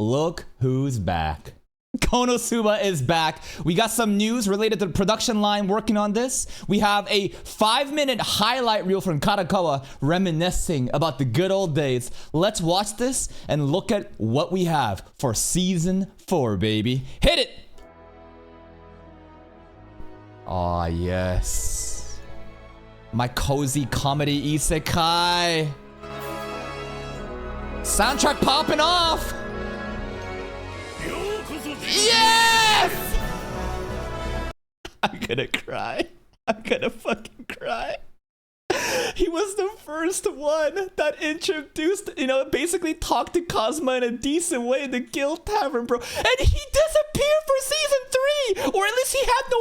look who's back. Konosuba is back. We got some news related to the production line working on this. We have a 5-minute highlight reel from Karakawa reminiscing about the good old days. Let's watch this and look at what we have for season 4, baby. Hit it! Aw, yes. My cozy comedy isekai. Soundtrack popping off! Yes! I'm gonna cry. I'm gonna fucking cry. He was the first one that introduced, basically talked to Cosma in a decent way in the Guild Tavern, bro. And he disappeared for season 3! Or at least he had no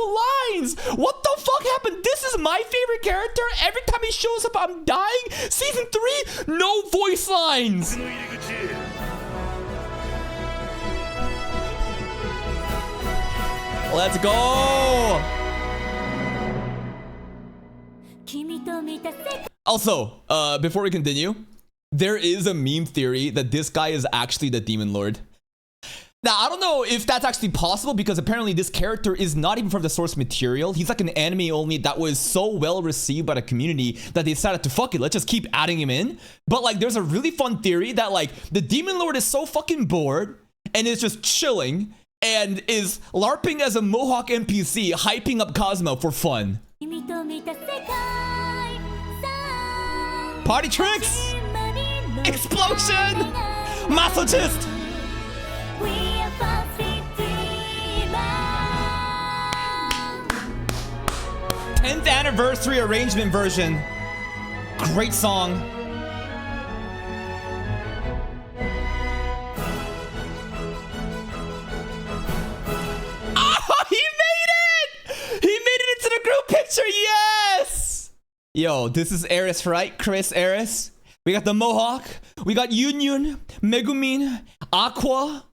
lines! What the fuck happened? This is my favorite character. Every time he shows up, I'm dying. Season 3, no voice lines! Let's go! Also, before we continue, there is a meme theory that this guy is actually the Demon Lord. Now, I don't know if that's actually possible because apparently this character is not even from the source material. He's like an anime only that was so well received by the community that they decided to fuck it, let's just keep adding him in. But like, there's a really fun theory that like the Demon Lord is so fucking bored and is just chilling and is LARPing as a Mohawk NPC, hyping up Cosmo for fun. Party tricks! Explosion! Masochist! th anniversary arrangement version. Great song. Yes! Yo, this is Eris, right? Chris Eris. We got the Mohawk. We got Union, Megumin, Aqua.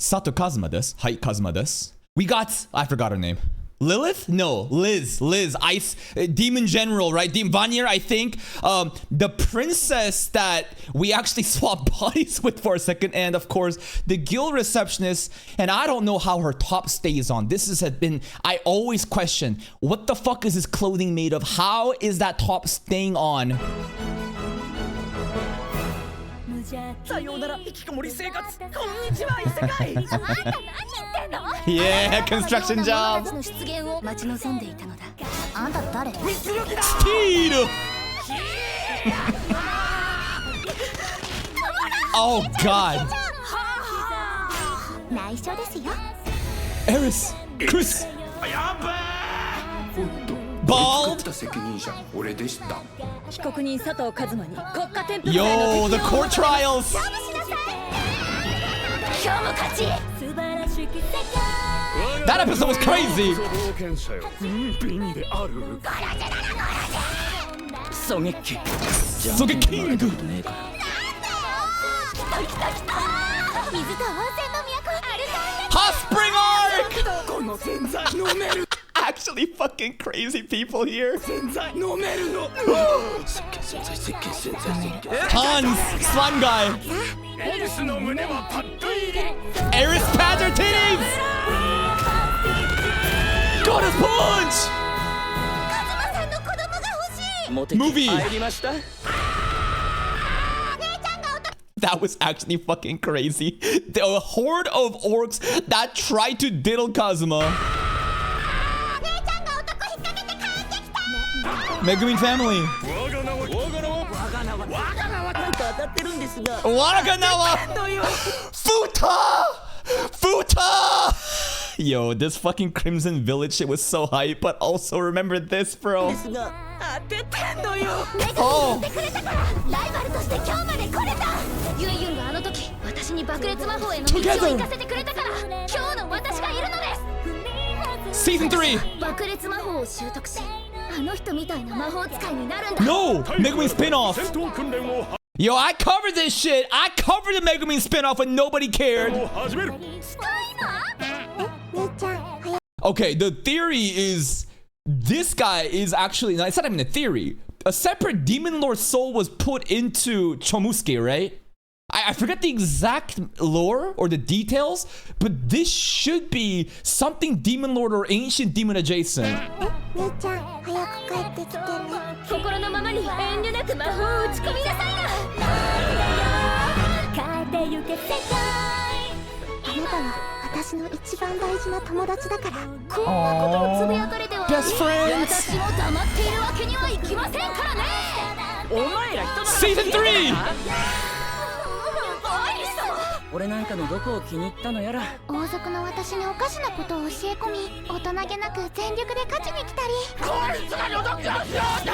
Sato Kazuma desu. Hai, Kazuma desu. We got, I forgot her name. Lilith? No, Liz, Ice, Demon General, right? Demon Vanir, I think. The princess that we actually swapped bodies with for a second. And of course, the guild receptionist. And I don't know how her top stays on. This has been, I always question, what the fuck is this clothing made of? How is that top staying on? Yeah, construction job. Speed. Oh God. Eris, Chris. Bald. Yo, the court trials. That episode was crazy. Sogeking. Hot Spring Arc. Actually fucking crazy people here. Hans, slime guy. Eris pads her titties. Goddess punch. Movie. That was actually fucking crazy. The horde of orcs that tried to diddle Kazuma. Megumin family. Wanaganawa. Futa. Yo, this fucking Crimson Village shit was so hype, but also remember this, bro. Oh. Together. Season 3. No! Megumin spin-off! Yo, I covered this shit! I covered the Megumin spin-off and nobody cared! Okay, the theory is... This guy is actually... It's not even a theory. A separate Demon Lord soul was put into Chomusuke, right? I forget the exact lore or the details, but this should be something Demon Lord or Ancient Demon adjacent. 姉ちゃん早く帰ってきてね。心のままに遠慮なく魔法を打ち込みなさいな。変えてゆけ世界。あなたは私の一番大事な友達だから。こんなことをつぶやかれては Best friends. 私も黙っているわけにはいきませんからね。お前ら人なら Season 3! 俺なんかのどこを気に入ったのやら。王族の私におかしなことを教え込み、大人げなく全力で勝ちに来たり。こいつがよどきをしようだ。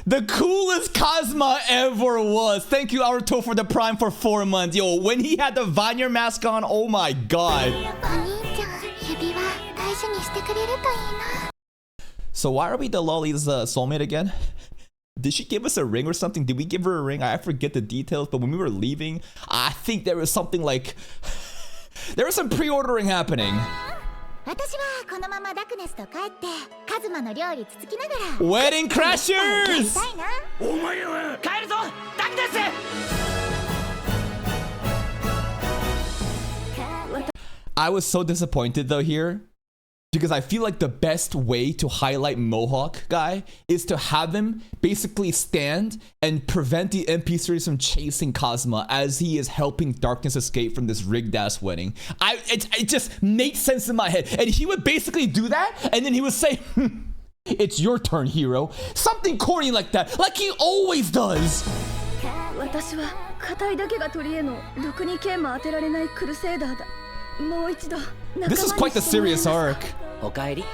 The coolest Kazuma ever was. Thank you, Aruto, for the Prime for 4 months. Yo, when he had the Vineyard mask on, oh my god. お兄ちゃん、指輪大事にしてくれるといいな。 So why are we the Lolly's soulmate again? Did she give us a ring or something? Did we give her a ring? I forget the details, but when we were leaving, I think there was something like... there was some pre-ordering happening. 私はこのままダクネスと帰ってカズマの料理つつきながら Wedding Crashers! たいな。お前は帰るぞダクネス。 I was so disappointed though here. Because I feel like the best way to highlight Mohawk guy is to have him basically stand and prevent the NPCs from chasing Kazuma as he is helping Darkness escape from this rigged ass wedding. It just makes sense in my head. And he would basically do that and then he would say, it's your turn, hero. Something corny like that, like he always does. 私は硬いだけが取り柄のろくに剣も当てられないクルセイダーだ。もう一度 This is quite the serious arc. おかえり。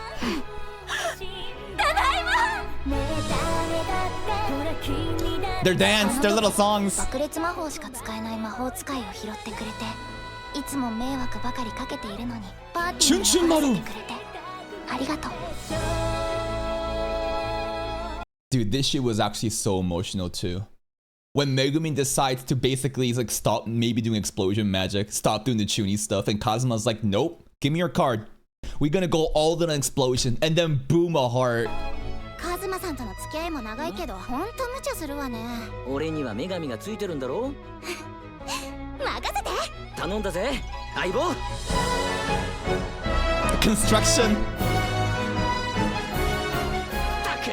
Their dance, their little songs. 爆裂魔法しか使えない魔法使いを拾ってくれて、いつも迷惑ばかりかけているのにパーティーにチュンチュン丸参加してくれてありがとう。 Dude, this shit was actually so emotional too. When Megumin decides to basically like stop maybe doing explosion magic, stop doing the Chuny stuff, and Kazuma's like, nope, give me your card. We're gonna go all in an explosion, and then boom, a heart. カズマさんとの付き合いも長いけど、ほんと無茶するわね。俺には女神がついてるんだろ。任せて。頼んだぜ相棒。 Construction. たく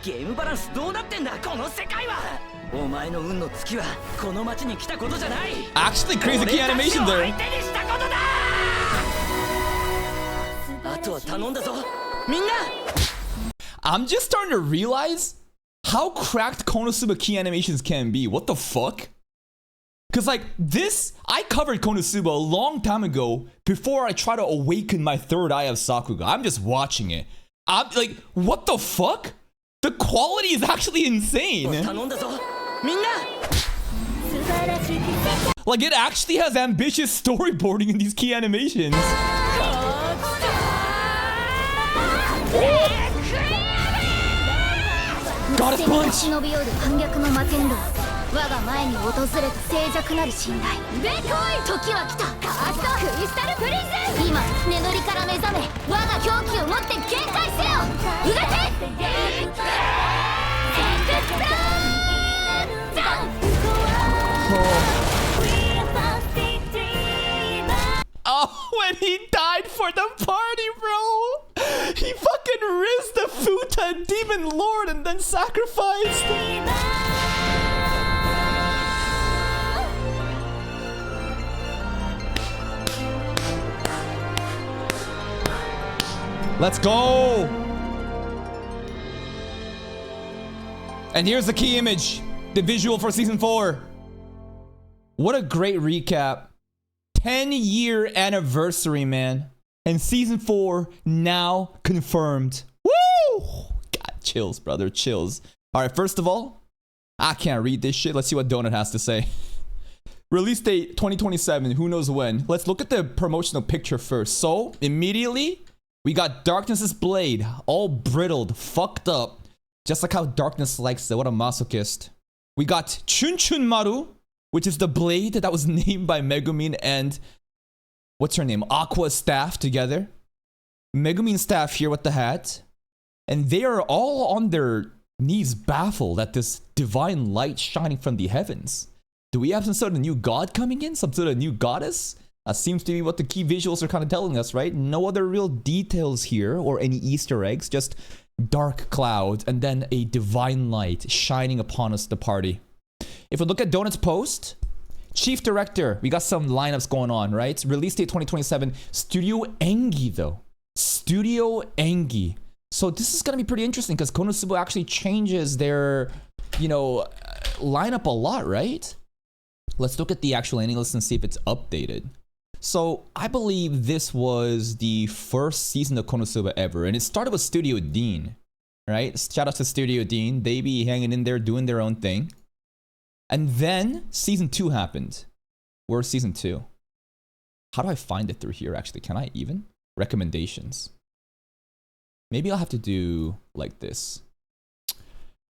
ゲームバランスどうなってんだこの世界は。お前の運の尽きはこの町に来たことじゃない。 Actually, crazy key animation 俺 there. たちを相手にしたことだ。あとは頼んだぞみんな。 I'm just starting to realize how cracked Konosuba key animations can be. What the fuck? Because like this, I covered Konosuba a long time ago before I try to awaken my third eye of Sakuga. I'm just watching it. I'm like, what the fuck? The quality is actually insane. 頼んだぞみんな。 Like it actually has ambitious storyboarding in these key animations. Goddess punch! 忍び寄る反逆の摩天楼。我が前に訪れた静寂なる信頼。でこい時は来た。カーストクリスタルプリズン。今眠りから目覚め、我が狂気を持って限界せよ。うがて。 Oh, when he died for the party, bro! He fucking risked the Futa Demon Lord and then sacrificed. Let's go! And here's the key image, the visual for season 4. What a great recap. 10-year anniversary, man. And season 4 now confirmed. Woo! God, chills, brother, chills. All right, first of all, I can't read this shit. Let's see what Donut has to say. Release date 2027, who knows when. Let's look at the promotional picture first. So, immediately, we got Darkness's blade, all brittled, fucked up. Just like how Darkness likes it. What a masochist. We got Chun Maru, which is the blade that was named by Megumin and... what's her name? Aqua's staff together. Megumin's staff here with the hat. And they are all on their Knees baffled at this divine light shining from the heavens. Do we have some sort of new god coming in? Some sort of new goddess? That seems to be what the key visuals are kind of telling us, right? No other real details here or any Easter eggs, just dark clouds and then a divine light shining upon us, the party. If we look at Donut's post, Chief Director, we got some lineups going on, right? Release date 2027. Studio Engi, though. Studio Engi. So this is going to be pretty interesting because Konosuba actually changes their, lineup a lot, right? Let's look at the actual ending list and see if it's updated. So I believe this was the first season of Konosuba ever, and it started with Studio Dean, right? Shout out to Studio Dean. They be hanging in there doing their own thing. And then season 2 happened. Where's season 2? How do I find it through here, actually? Can I even? Recommendations. Maybe I'll have to do like this.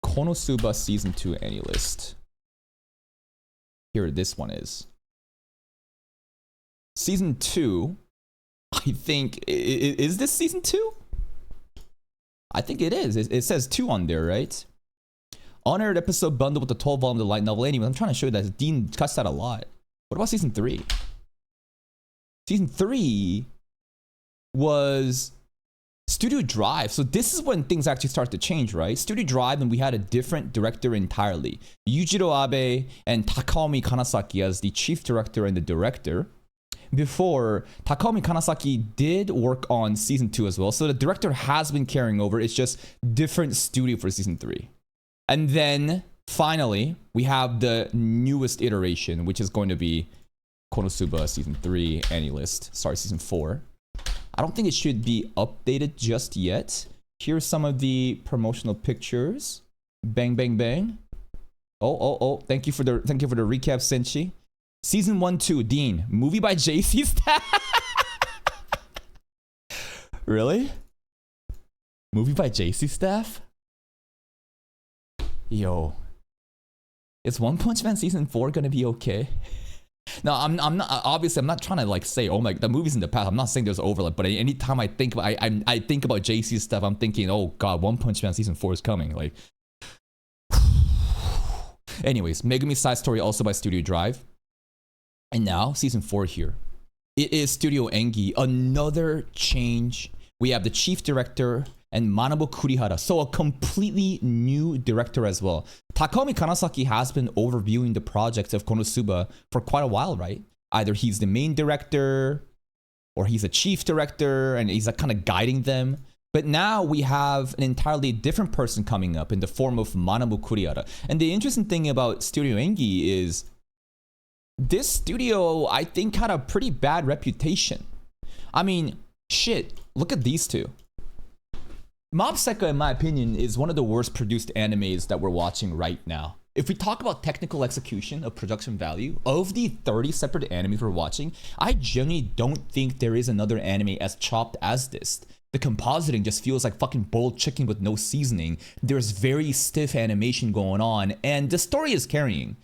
Konosuba season 2 any list. Here, this one is. Season 2, I think, is this season 2? I think it is. It says 2 on there, right? Unaired episode bundled with the 12 volume of the light novel. Anyway, I'm trying to show you that Dean cuts that a lot. What about season 3? Season 3 was Studio Drive. So this is when things actually start to change, right? Studio Drive, and we had a different director entirely. Yujiro Abe and Takaomi Kanasaki as the chief director and the director. Before, Takaomi Kanasaki did work on season 2 as well. So the director has been carrying over. It's just different studio for season 3. And then finally, we have the newest iteration, which is going to be Konosuba season 3 AniList. Sorry, season 4. I don't think it should be updated just yet. Here's some of the promotional pictures. Bang, bang, bang. Oh. Thank you for the recap, Senshi. Season 1-2, Dean. Movie by JC Staff. Really? Movie by JC Staff? Yo. Is One Punch Man season 4 gonna be okay? No, I'm not. Obviously, I'm not trying to like say, oh my, the movie's in the past. I'm not saying there's overlap, but anytime I think about, I think about JC stuff, I'm thinking, oh god, One Punch Man season 4 is coming. Like, anyways, Megumi Side Story also by Studio Drive, and now season 4 here. It is Studio Engi. Another change. We have the chief director and Manabu Kurihara, so a completely new director as well. Takaomi Kanasaki has been overviewing the projects of Konosuba for quite a while, right? Either he's the main director or he's a chief director and he's like kind of guiding them. But now we have an entirely different person coming up in the form of Manabu Kurihara. And the interesting thing about Studio Engi is this studio, I think, had a pretty bad reputation. I mean, shit, look at these two. Mob Psycho, in my opinion, is one of the worst produced animes that we're watching right now. If we talk about technical execution of production value, of the 30 separate animes we're watching, I genuinely don't think there is another anime as chopped as this. The compositing just feels like fucking boiled chicken with no seasoning. There's very stiff animation going on, and the story is carrying.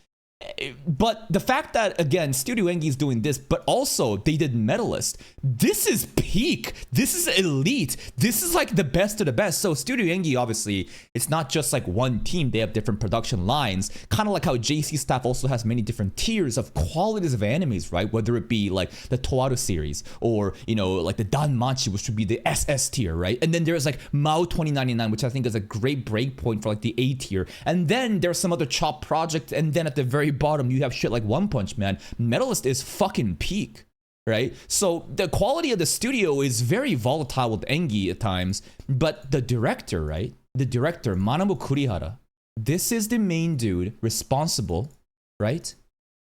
But the fact that, again, Studio Engi is doing this, but also they did Medalist. This is peak. This is elite. This is like the best of the best. So Studio Engi, obviously, it's not just like one team. They have different production lines. Kind of like how JC Staff also has many different tiers of qualities of animes, right? Whether it be like the Toaru series or, you know, like the Danmachi, which would be the SS tier, right? And then there's like Mao 2099, which I think is a great break point for like the A tier. And then there's some other chop project. And then at the very bottom, you have shit like One Punch Man. Medalist is fucking peak, right? So the quality of the studio is very volatile with Engi at times, but the director, right? The director, Manabu Kurihara, this is the main dude responsible, right?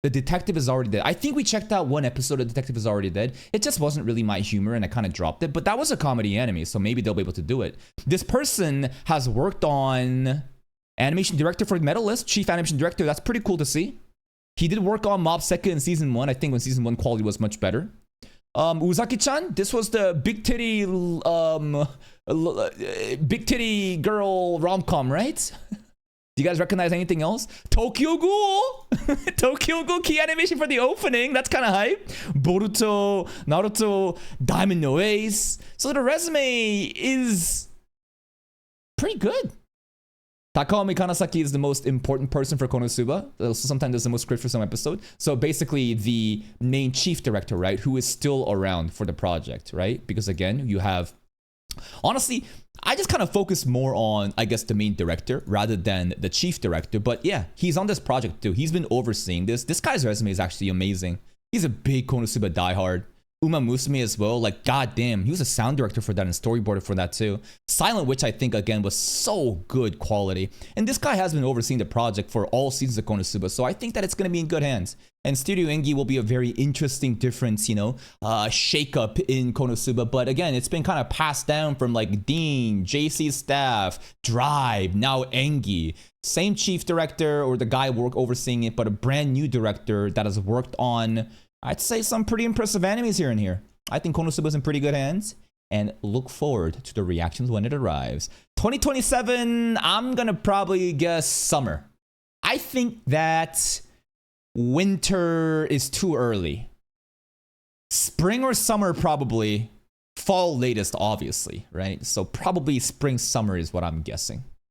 The Detective is already dead. I think we checked out one episode of Detective is already dead. It just wasn't really my humor and I kind of dropped it, but that was a comedy anime, so maybe they'll be able to do it. This person has worked on animation director for Medalist, chief animation director. That's pretty cool to see. He did work on Mob Psycho in season 1. I think when season 1 quality was much better. Uzaki-chan, this was the big titty girl rom-com, right? Do you guys recognize anything else? Tokyo Ghoul! Tokyo Ghoul key animation for the opening. That's kind of hype. Boruto, Naruto, Diamond No Ace. So the resume is pretty good. Takaomi Kanasaki is the most important person for Konosuba. So sometimes there's the most script for some episode. So basically the main chief director, right, who is still around for the project, right? Because again, you have... Honestly, I just kind of focus more on, I guess, the main director rather than the chief director. But yeah, he's on this project too. He's been overseeing this. This guy's resume is actually amazing. He's a big Konosuba diehard. Uma Musume as well, like goddamn, he was a sound director for that and storyboarder for that too. Silent Witch, I think, again, was so good quality. And this guy has been overseeing the project for all seasons of Konosuba, so I think that it's going to be in good hands. And Studio Engi will be a very interesting difference, you know, shake-up in Konosuba. But again, it's been kind of passed down from like Dean, JC's staff, Drive, now Engi. Same chief director or the guy overseeing it, but a brand new director that has worked on, I'd say, some pretty impressive animes here and here. I think Konosuba's in pretty good hands and look forward to the reactions when it arrives. 2027, I'm gonna probably guess summer. I think that winter is too early. Spring or summer probably. Fall latest, obviously, right? So probably spring, summer is what I'm guessing.